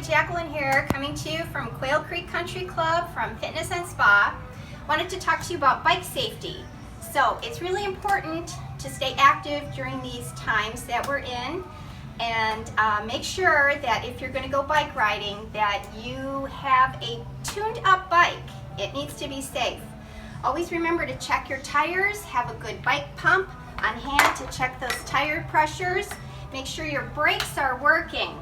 Jacqueline here, coming to you from Quail Creek Country Club from Fitness and Spa. Wanted to talk to you about bike safety. So it's really important to stay active during these times that we're in, and make sure that if you're going to go bike riding that you have a tuned up bike. It needs to be safe. Always remember to check your tires, have a good bike pump on hand to check those tire pressures. Make sure your brakes are working.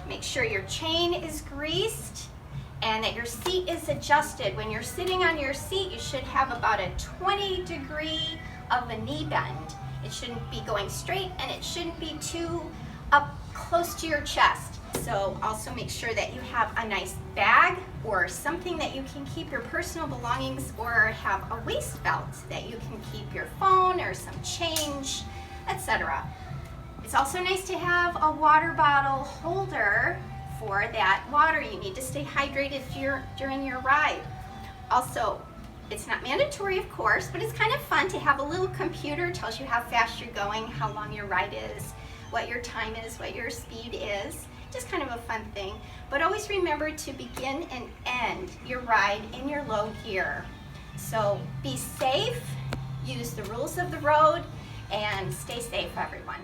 Make sure your chain is greased and that your seat is adjusted. When you're sitting on your seat, you should have about a 20-degree of a knee bend. It shouldn't be going straight and it shouldn't be too up close to your chest. So also make sure that you have a nice bag or something that you can keep your personal belongings, or have a waist belt that you can keep your phone or some change, etc. It's also nice to have a water bottle holder for that water. You need to stay hydrated during your ride. Also, it's not mandatory, of course, but it's kind of fun to have a little computer. It tells you how fast you're going, how long your ride is, what your time is, what your speed is. Just kind of a fun thing. But always remember to begin and end your ride in your low gear. So be safe, use the rules of the road, and stay safe, everyone.